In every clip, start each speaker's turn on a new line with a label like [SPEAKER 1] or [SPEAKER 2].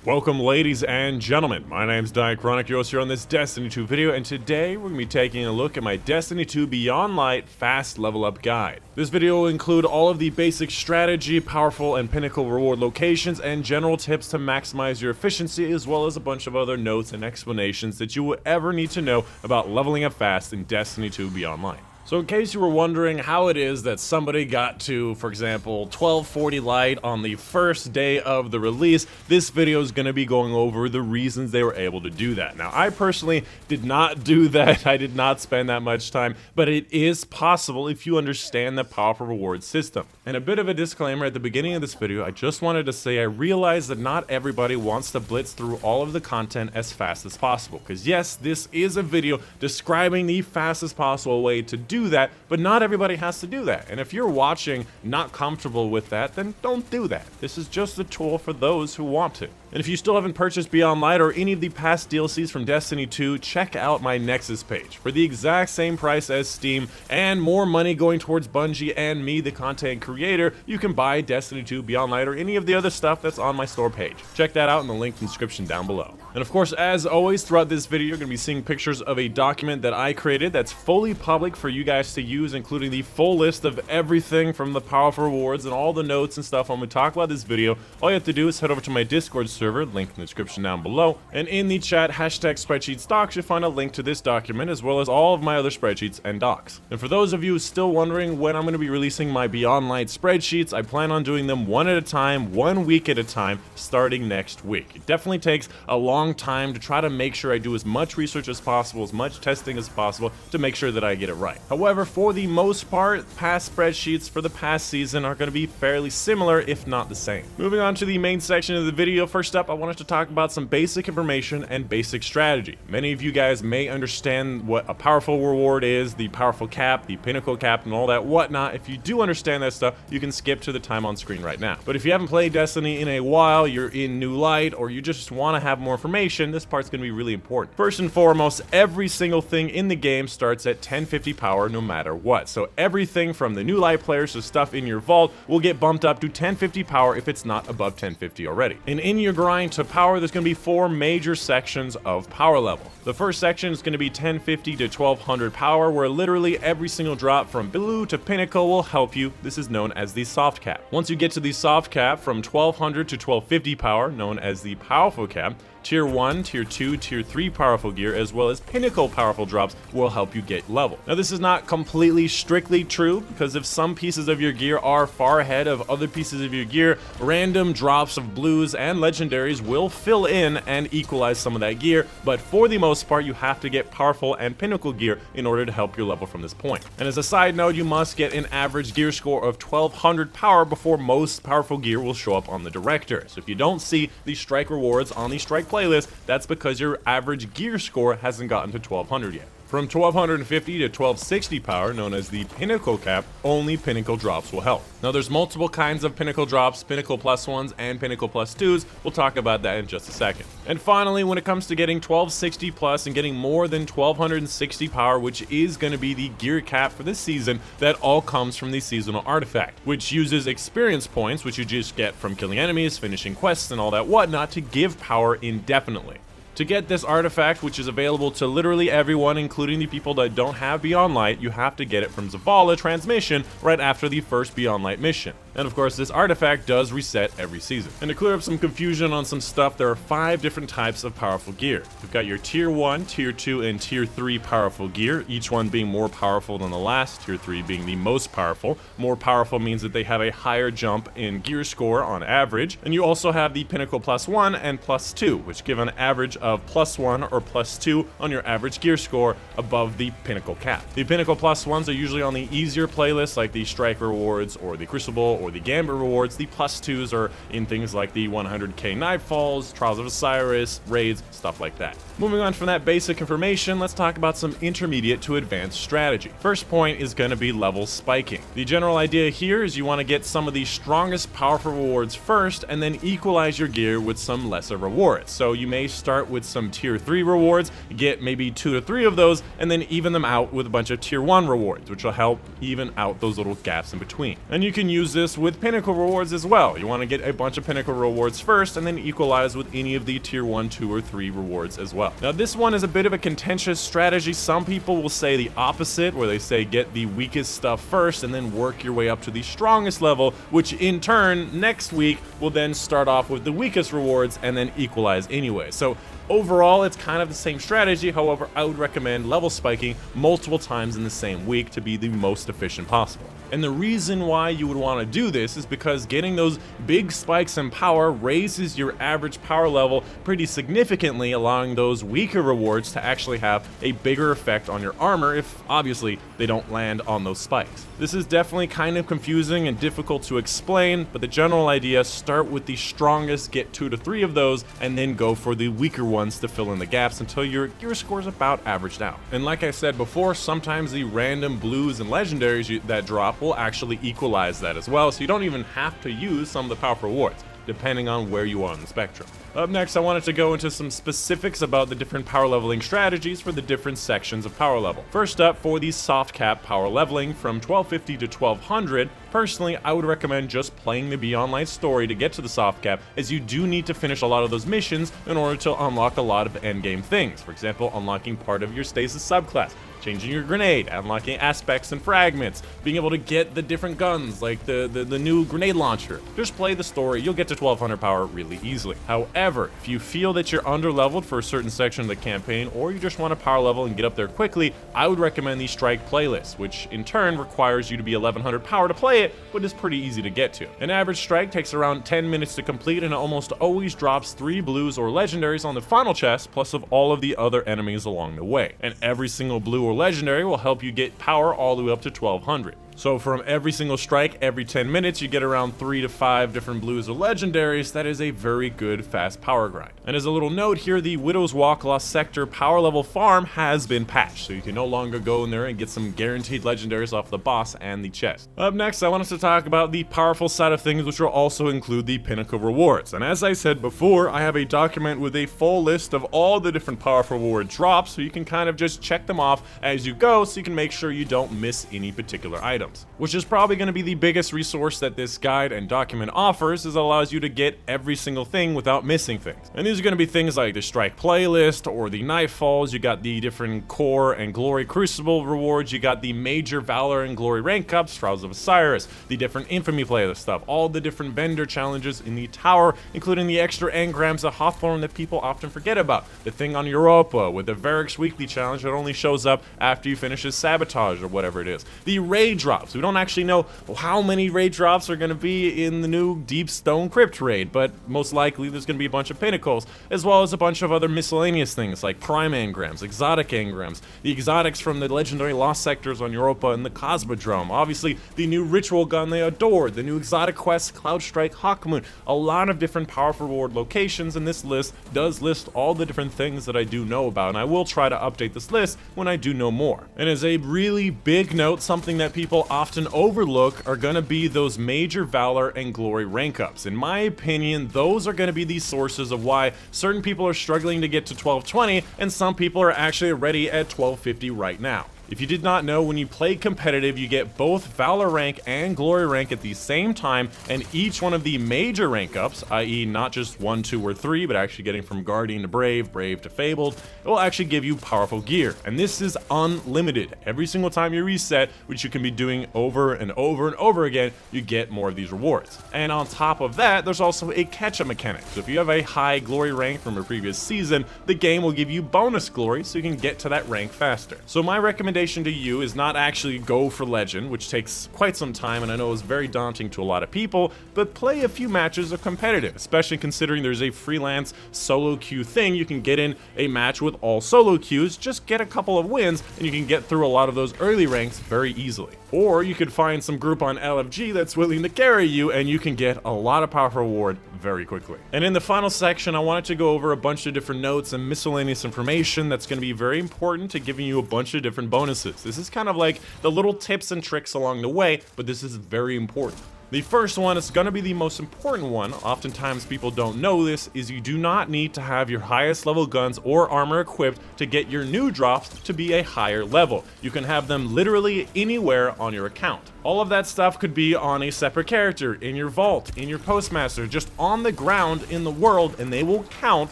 [SPEAKER 1] Welcome ladies and gentlemen, my name's Dychronic, you're here on this Destiny 2 video, and today we're going to be taking a look at my Destiny 2 Beyond Light Fast Level Up Guide. This video will include all of the basic strategy, powerful and pinnacle reward locations, and general tips to maximize your efficiency, as well as a bunch of other notes and explanations that you will ever need to know about leveling up fast in Destiny 2 Beyond Light. So in case you were wondering how it is that somebody got to, for example, 1240 light on the first day of the release, this video is going to be going over the reasons they were able to do that. Now, I personally did not do that. I did not spend that much time, but it is possible if you understand the powerful reward system. And a bit of a disclaimer at the beginning of this video, I just wanted to say I realize that not everybody wants to blitz through all of the content as fast as possible. Because yes, this is a video describing the fastest possible way to do that, but not everybody has to do that. And if you're watching not comfortable with that, then don't do that. This is just a tool for those who want to. And if you still haven't purchased Beyond Light or any of the past DLCs from Destiny 2, check out my Nexus page. For the exact same price as Steam and more money going towards Bungie and me, the content creator, you can buy Destiny 2 Beyond Light or any of the other stuff that's on my store page. Check that out in the link in the description down below. And of course, as always, throughout this video, you're going to be seeing pictures of a document that I created that's fully public for you guys to use, including the full list of everything from the powerful rewards and all the notes and stuff when we talk about this video. All you have to do is head over to my Discord server, link in the description down below, and in the chat hashtag spreadsheets docs, you'll find a link to this document as well as all of my other spreadsheets and docs. And for those of you still wondering when I'm going to be releasing my Beyond Light spreadsheets, I plan on doing them one at a time, 1 week at a time, starting next week. It definitely takes a long time to try to make sure I do as much research as possible, as much testing as possible to make sure that I get it right. However, for the most part, past spreadsheets for the past season are going to be fairly similar, if not the same. Moving on to the main section of the video, first up I wanted to talk about some basic information and basic strategy. Many of you guys may understand what a powerful reward is, the powerful cap, the pinnacle cap, and all that whatnot. If you do understand that stuff, you can skip to the time on screen right now. But if you haven't played Destiny in a while, you're in New Light, or you just want to have more information, this part's going to be really important. First and foremost, every single thing in the game starts at 1050 power no matter what. So everything from the New Light players to stuff in your vault will get bumped up to 1050 power if it's not above 1050 already. And in your grind to power, there's going to be 4 major sections of power level. The first section is going to be 1050 to 1200 power, where literally every single drop from blue to pinnacle will help you. This is known as the soft cap. Once you get to the soft cap from 1200 to 1250 power, known as the powerful cap, Tier 1, Tier 2, Tier 3 powerful gear, as well as pinnacle powerful drops will help you get level. Now this is not completely strictly true, because if some pieces of your gear are far ahead of other pieces of your gear, random drops of blues and legendaries will fill in and equalize some of that gear, but for the most part you have to get powerful and pinnacle gear in order to help your level from this point. And as a side note, you must get an average gear score of 1200 power before most powerful gear will show up on the director. So if you don't see the strike rewards on the strike playlist, that's because your average gear score hasn't gotten to 1200 yet. From 1250 to 1260 power, known as the pinnacle cap, only pinnacle drops will help. Now there's multiple kinds of pinnacle drops, pinnacle plus ones and pinnacle plus twos. We'll talk about that in just a second. And finally, when it comes to getting 1260 plus and getting more than 1260 power, which is going to be the gear cap for this season, that all comes from the seasonal artifact, which uses experience points, which you just get from killing enemies, finishing quests and all that whatnot, to give power indefinitely. To get this artifact, which is available to literally everyone, including the people that don't have Beyond Light, you have to get it from Zavala transmission right after the first Beyond Light mission. And of course, this artifact does reset every season. And to clear up some confusion on some stuff, there are 5 different types of powerful gear. You've got your Tier 1, Tier 2, and Tier 3 powerful gear, each one being more powerful than the last, Tier 3 being the most powerful. More powerful means that they have a higher jump in gear score on average. And you also have the Pinnacle plus 1 and plus 2, which give an average of plus 1 or plus 2 on your average gear score above the Pinnacle cap. The Pinnacle plus 1s are usually on the easier playlists like the Strike rewards or the Crucible or the Gambit rewards. The plus 2s are in things like the 100k Nightfalls, Trials of Osiris, raids, stuff like that. Moving on from that basic information, let's talk about some intermediate to advanced strategy. First point is going to be level spiking. The general idea here is you want to get some of the strongest powerful rewards first and then equalize your gear with some lesser rewards. So you may start with some Tier 3 rewards, get maybe 2 to 3 of those, and then even them out with a bunch of Tier 1 rewards, which will help even out those little gaps in between. And you can use this this with pinnacle rewards as well. You want to get a bunch of pinnacle rewards first and then equalize with any of the tier 1, 2, or 3 rewards as well. Now this one is a bit of a contentious strategy. Some people will say the opposite, where they say get the weakest stuff first and then work your way up to the strongest level, which in turn next week will then start off with the weakest rewards and then equalize anyway. So overall, it's kind of the same strategy. However, I would recommend level spiking multiple times in the same week to be the most efficient possible. And the reason why you would want to do this is because getting those big spikes in power raises your average power level pretty significantly, allowing those weaker rewards to actually have a bigger effect on your armor if obviously they don't land on those spikes. This is definitely kind of confusing and difficult to explain, but the general idea: start with the strongest, get 2 to 3 of those, and then go for the weaker ones to fill in the gaps until your score is about averaged out. And like I said before, sometimes the random blues and legendaries that drop will actually equalize that as well, so you don't even have to use some of the powerful rewards, depending on where you are on the spectrum. Up next, I wanted to go into some specifics about the different power leveling strategies for the different sections of power level. First up, for the soft cap power leveling from 1250 to 1200, personally, I would recommend just playing the Beyond Light story to get to the soft cap, as you do need to finish a lot of those missions in order to unlock a lot of endgame things. For example, unlocking part of your stasis subclass, changing your grenade, unlocking aspects and fragments, being able to get the different guns like the new grenade launcher. Just play the story, you'll get to 1200 power really easily. However, if you feel that you're under-leveled for a certain section of the campaign, or you just want to power level and get up there quickly, I would recommend the Strike playlist, which in turn requires you to be 1100 power to play it, but is pretty easy to get to. An average strike takes around 10 minutes to complete, and it almost always drops 3 blues or legendaries on the final chest, plus of all of the other enemies along the way. And every single blue or legendary will help you get power all the way up to 1200. So from every single strike, every 10 minutes, you get around 3 to 5 different blues or legendaries. That is a very good fast power grind. And as a little note here, the Widow's Walk Lost Sector power level farm has been patched, so you can no longer go in there and get some guaranteed legendaries off the boss and the chest. Up next, I want us to talk about the powerful side of things, which will also include the pinnacle rewards. And as I said before, I have a document with a full list of all the different powerful reward drops, so you can kind of just check them off as you go, so you can make sure you don't miss any particular item. Which is probably going to be the biggest resource that this guide and document offers, is it allows you to get every single thing without missing things. And these are going to be things like the Strike playlist or the Nightfalls. You got the different Core and Glory Crucible rewards. You got the major Valor and Glory rank ups, Trials of Osiris, the different Infamy playlist stuff, all the different vendor challenges in the tower, including the extra engrams of Hawthorne that people often forget about. The thing on Europa with the Varix weekly challenge that only shows up after you finish his sabotage or whatever it is. The raid drops. We don't actually know how many raid drops are going to be in the new Deep Stone Crypt raid, but most likely there's going to be a bunch of pinnacles, as well as a bunch of other miscellaneous things like prime engrams, exotic engrams, the exotics from the legendary lost sectors on Europa and the Cosmodrome, obviously the new ritual gun they adored, the new exotic quest, Cloudstrike, Hawkmoon, a lot of different powerful reward locations, and this list does list all the different things that I do know about, and I will try to update this list when I do know more. And as a really big note, something that people often overlook are going to be those major Valor and Glory rank ups. In my opinion, those are going to be the sources of why certain people are struggling to get to 1220 and some people are actually already at 1250 right now. If you did not know, when you play competitive, you get both Valor rank and Glory rank at the same time, and each one of the major rank ups, i.e. not just 1, 2, or 3, but actually getting from Guardian to Brave, Brave to Fabled, it will actually give you powerful gear. And this is unlimited. Every single time you reset, which you can be doing over and over and over again, you get more of these rewards. And on top of that, there's also a catch-up mechanic. So if you have a high Glory rank from a previous season, the game will give you bonus Glory so you can get to that rank faster. So my recommendation to you is not actually go for Legend, which takes quite some time and I know is very daunting to a lot of people, but play a few matches of competitive, especially considering there's a freelance solo queue thing. You can get in a match with all solo queues, just get a couple of wins, and you can get through a lot of those early ranks very easily. Or you could find some group on LFG that's willing to carry you, and you can get a lot of powerful reward very quickly. And in the final section, I wanted to go over a bunch of different notes and miscellaneous information that's going to be very important to giving you a bunch of different bonuses. This is kind of like the little tips and tricks along the way, but this is very important. The first one is going to be the most important one. Oftentimes people don't know this, is you do not need to have your highest level guns or armor equipped to get your new drops to be a higher level. You can have them literally anywhere on your account. All of that stuff could be on a separate character, in your vault, in your postmaster, just on the ground in the world, and they will count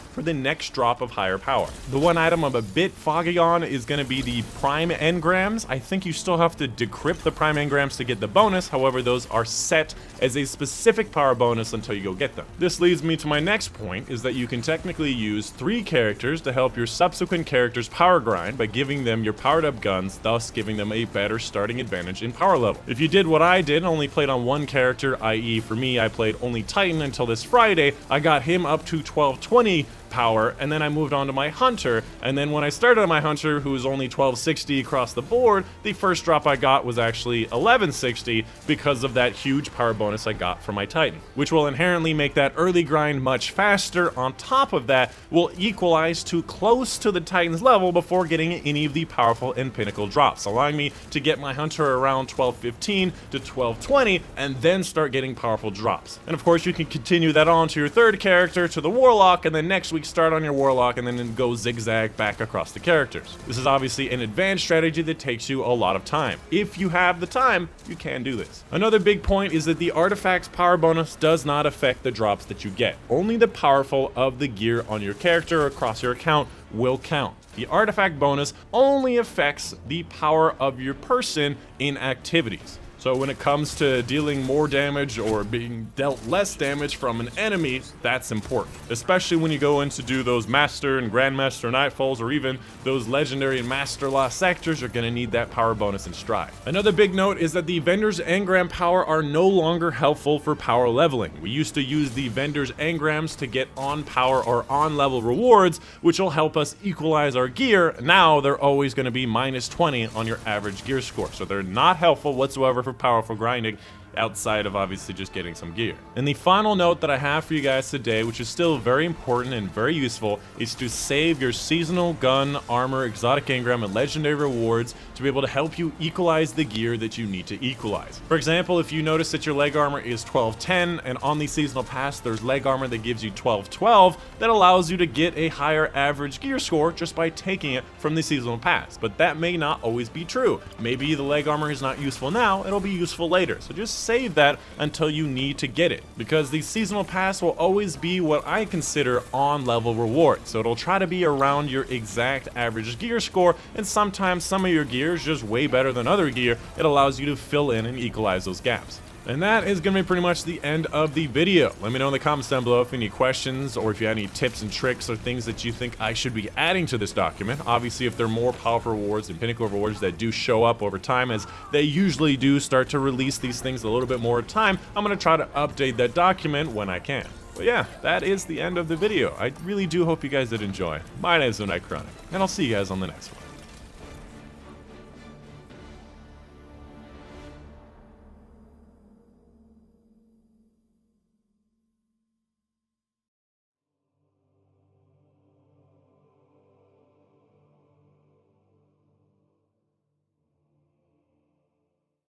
[SPEAKER 1] for the next drop of higher power. The one item I'm a bit foggy on is going to be the prime engrams. I think you still have to decrypt the prime engrams to get the bonus, however those are set as a specific power bonus until you go get them. This leads me to my next point, is that you can technically use 3 characters to help your subsequent characters power grind by giving them your powered up guns, thus giving them a better starting advantage in power level. If you did what I did and only played on one character, i.e. for me I played only Titan until this Friday, I got him up to 1220 power, and then I moved on to my hunter, and then when I started on my hunter, who was only 1260 across the board, the first drop I got was actually 1160 because of that huge power bonus I got from my Titan, which will inherently make that early grind much faster. On top of that, will equalize to close to the Titan's level before getting any of the powerful and pinnacle drops, allowing me to get my hunter around 1215 to 1220 and then start getting powerful drops. And of course you can continue that on to your third character, to the warlock, and then next week start on your warlock and then go zigzag back across the characters. This is obviously an advanced strategy that takes you a lot of time. If you have the time, you can do this. Another big point is that the artifact's power bonus does not affect the drops that you get. Only the powerful of the gear on your character or across your account will count. The artifact bonus only affects the power of your person in activities. So when it comes to dealing more damage or being dealt less damage from an enemy, that's important. Especially when you go in to do those Master and Grandmaster Nightfalls, or even those Legendary and Master Law sectors, you're going to need that power bonus in Stride. Another big note is that the Vendor's Engram power are no longer helpful for power leveling. We used to use the Vendor's Engrams to get on power or on level rewards, which will help us equalize our gear. Now they're always going to be minus 20 on your average gear score. So they're not helpful whatsoever for powerful grinding, outside of obviously just getting some gear. And the final note that I have for you guys today, which is still very important and very useful, is to save your seasonal gun, armor, exotic engram, and legendary rewards to be able to help you equalize the gear that you need to equalize. For example, if you notice that your leg armor is 1210 and on the seasonal pass there's leg armor that gives you 1212, that allows you to get a higher average gear score just by taking it from the seasonal pass. But that may not always be true. Maybe the leg armor is not useful now, it'll be useful later. So just save that until you need to get it, because the seasonal pass will always be what I consider on level reward. So it'll try to be around your exact average gear score, and sometimes some of your gear is just way better than other gear. It allows you to fill in and equalize those gaps. And that is going to be pretty much the end of the video. Let me know in the comments down below if you have any questions, or if you have any tips and tricks or things that you think I should be adding to this document. Obviously, if there are more powerful rewards and pinnacle rewards that do show up over time, as they usually do start to release these things a little bit more time, I'm going to try to update that document when I can. But yeah, that is the end of the video. I really do hope you guys did enjoy. My name is Dychronic, and I'll see you guys on the next one.